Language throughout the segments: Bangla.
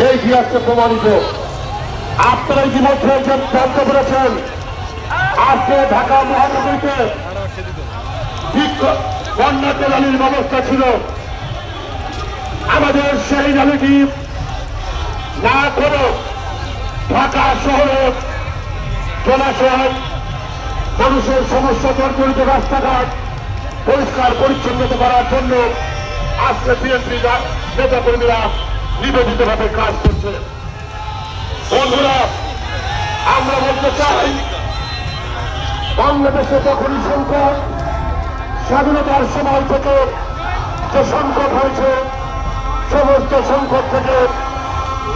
এই ইতিহাসে প্রমাণিত। আপনারা ইতিমধ্যে জানতে পেরেছেন আজকে ঢাকা মহানগরীতে বন্যা কল্যাণের ব্যবস্থা ছিল। আমাদের সেই আলীটি না করে ঢাকা শহরে জলাশয়, মানুষের সমস্যা জর্জরিত রাস্তাঘাট পরিষ্কার পরিচ্ছন্নতা করার জন্য আজকে বিএনপি নেতা কর্মীরা নিবেদিতভাবে কাজ করছে। বন্ধুরা, আমরা বলতে চাই বাংলাদেশে তখনই সংকট, স্বাধীনতার সময় থেকে যে সংকট হয়েছে, সমস্ত সংকট থেকে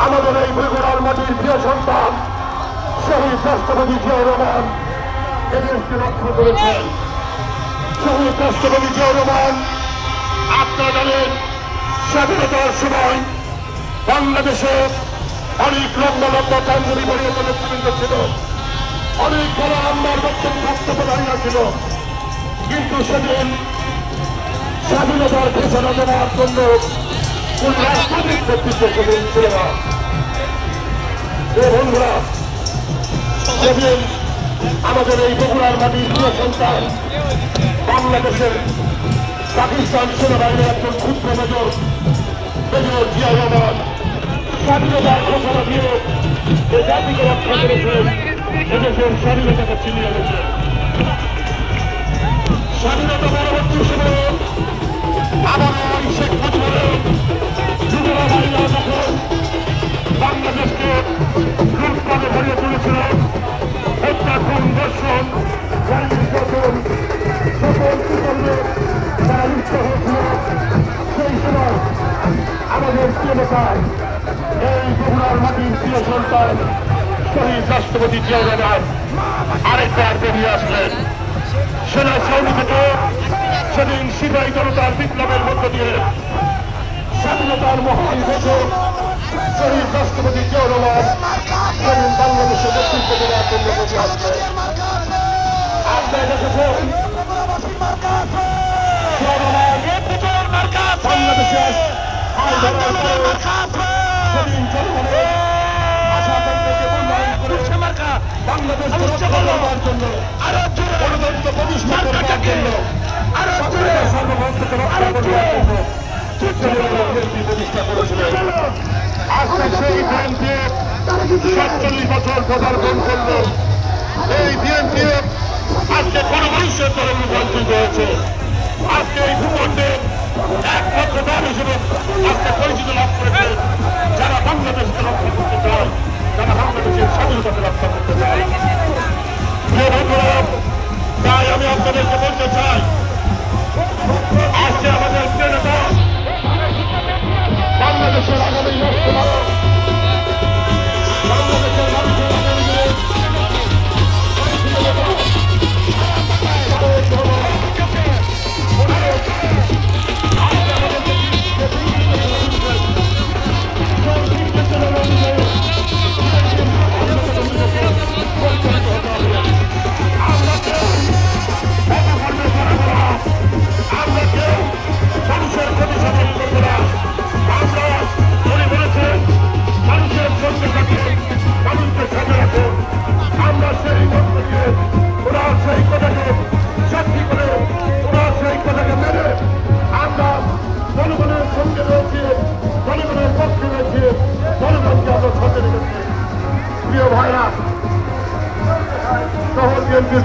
আমাদের এই বগুড়ার মাটির প্রিয় সন্তান শহীদ রাষ্ট্রপতি জিয়াউর রহমান এদেশকে রক্ষা করেছেন। শহীদ রাষ্ট্রপতি জিয়াউর রহমান, আপনারা জানেন স্বাধীনতার সময় বাংলাদেশে অনেক লম্বা লম্বা কাঞ্জলি পরিণত নেতৃবৃন্দ ছিল, অনেক বড় আমার বক্তব্যধারীরা ছিল, কিন্তু সেদিন স্বাধীনতার ঘোষণা দেওয়ার জন্য কোন রাজনৈতিক নেতৃত্ব সেদিন ছিল না। বন্ধুরা, সেদিন আমাদের এই বগুড়ার মাটির প্রিয় সন্তান বাংলাদেশের পাকিস্তান সেনাবাহিনীর একজন ক্ষুদ্র মেজর জিয়াউর রহমান স্বাধীনতার ঘোষণা দিয়ে এই জাতিকে রক্ষা করেছেন, এদেশের স্বাধীনতাকে ছিনিয়ে এনেছেন। স্বাধীনতা পরবর্তী সময়ে আবার শেখ মুজিবের যুবরা বাহিনীরা যখন বাংলাদেশকে লুটপাটে ভরিয়ে তুলেছিলেন, হত্যা, খুন, ধর্ষণ, নির্যাতন সকল কুকর্মে তারা লিপ্ত হয়েছিল, সেই সময় আমাদের প্রিয় নেতা এই বগুড়ার মাটির প্রিয় সন্তান শহীদ রাষ্ট্রপতি জিয়াউর রহমান আরেকবার বেরিয়ে আসলেন। সেনা ছাউনি থেকে সেদিন সিপাহী জনতার বিপ্লবের মধ্য দিয়ে স্বাধীনতার মহান ঘোষক শহীদ রাষ্ট্রপতি জিয়াউর রহমান সেদিন বাংলাদেশের নেতৃত্ব দেওয়ার জন্য বেরিয়ে আসলেন। আপনারা দেখেছেন বাংলাদেশে হাল ধরার পরে সেদিন জনগণের আশা-আকাঙ্ক্ষাকে মূল্যায়ন করে বাংলাদেশকে রক্ষা করবার জন্য, গণতন্ত্র প্রতিষ্ঠা করবার জন্য, সার্বভৌমত্বকে রক্ষা করবার জন্য বিএনপি প্রতিষ্ঠা করেছিলেন। আজকে সেই বিএনপি ৪৭ বছর পদার্পণ করল। এই বিএনপি আজকে গণমানুষের দলে রূপান্তরিত হয়েছে। আজকে এই ভূখণ্ডে একমাত্র দল হিসেবে আজকে পরিচিত লাভ করেছে, যারা বাংলাদেশকে রক্ষা করতে চায়, যারা বাংলাদেশের স্বাধীনতাকে রক্ষা করতে চায়। তাই আমি আপনাদেরকে বলতে চাই, আজকে আমাদের প্রিয় নেতা বাংলাদেশের আগামী রাষ্ট্রনায়ক, বাংলাদেশের মানুষের আগামী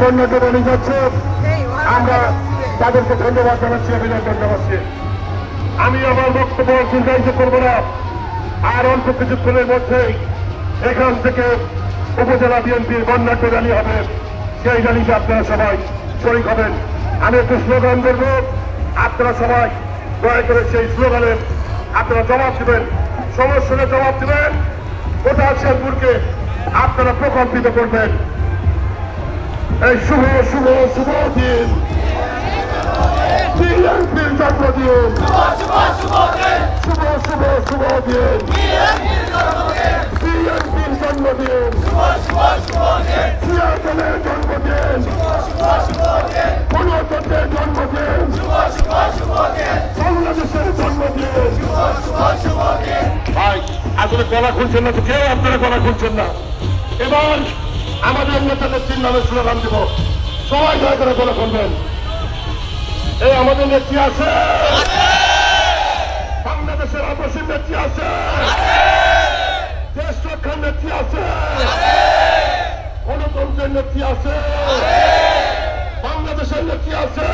বন্যাটা যাচ্ছে, আমরা তাদেরকে ধন্যবাদ জানাচ্ছি, অভিনন্দন জানাচ্ছি। আমি আমার বক্তব্য দীর্ঘায়িত করব না। আর অল্প কিছুক্ষণের মধ্যেই এখান থেকে উপজেলা বিএনপির বন্যাঢ্য র্যালি হবে। সেই র্যালিতে আপনারা সবাই শরীক হবেন। আমি একটু স্লোগান করব, আপনারা সবাই দয়া করে সেই স্লোগানে আপনারা জবাব দেবেন, সমস্যার জবাব দেবেন। গোটা শেরপুরকে আপনারা প্রকম্পিত করবেন। এই শুভ শুভ শুভ দিন, বিএনপির জন্মদিন, শুভ শুভ শুভ দিন, বিএনপির জন্মদিন, সিয়াটনের জন্মদিন, গণতন্ত্রের জন্মদিন, বাংলাদেশের জন্মদিন। ভাই আসলে গলা খুলছেন না তো কেউ, আপনারা গলা খুলছেন না। এবার আমাদের নেতা নেত্রীর নামে স্লোগান দেব, সবাই দয়া করে গলা খুলবেন। এই আমাদের নেত্রী আছে, বাংলাদেশের আবাসী নেত্রী আছে, দেশ রক্ষার নেত্রী আছে, গণতন্ত্রের নেত্রী আছে, বাংলাদেশের নেত্রী আছে,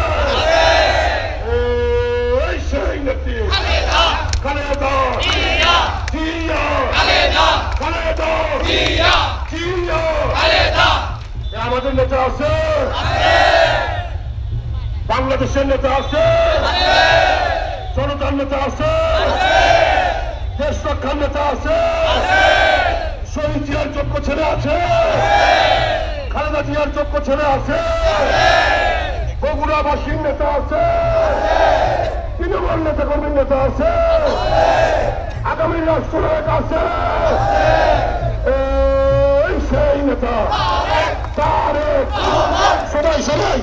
এই সেই নেত্রী খালেদা জিয়া, খালেদা জিয়া। আমাদের নেতা আছে, বাংলাদেশের নেতা আছে, জনতার নেতা আছে, দেশ রক্ষার নেতা আছে, শহীদ জিয়ার যোগ্য ছেলে আছে, খালেদা জিয়ার যোগ্য ছেলে আছে, বগুড়াবাসীর নেতা আছে, তৃণমূল নেতা কর্মীর নেতা আছে, আগামী রাষ্ট্রনায়ক আছে, এই সেই নেতা তারেক, সবাই সবাই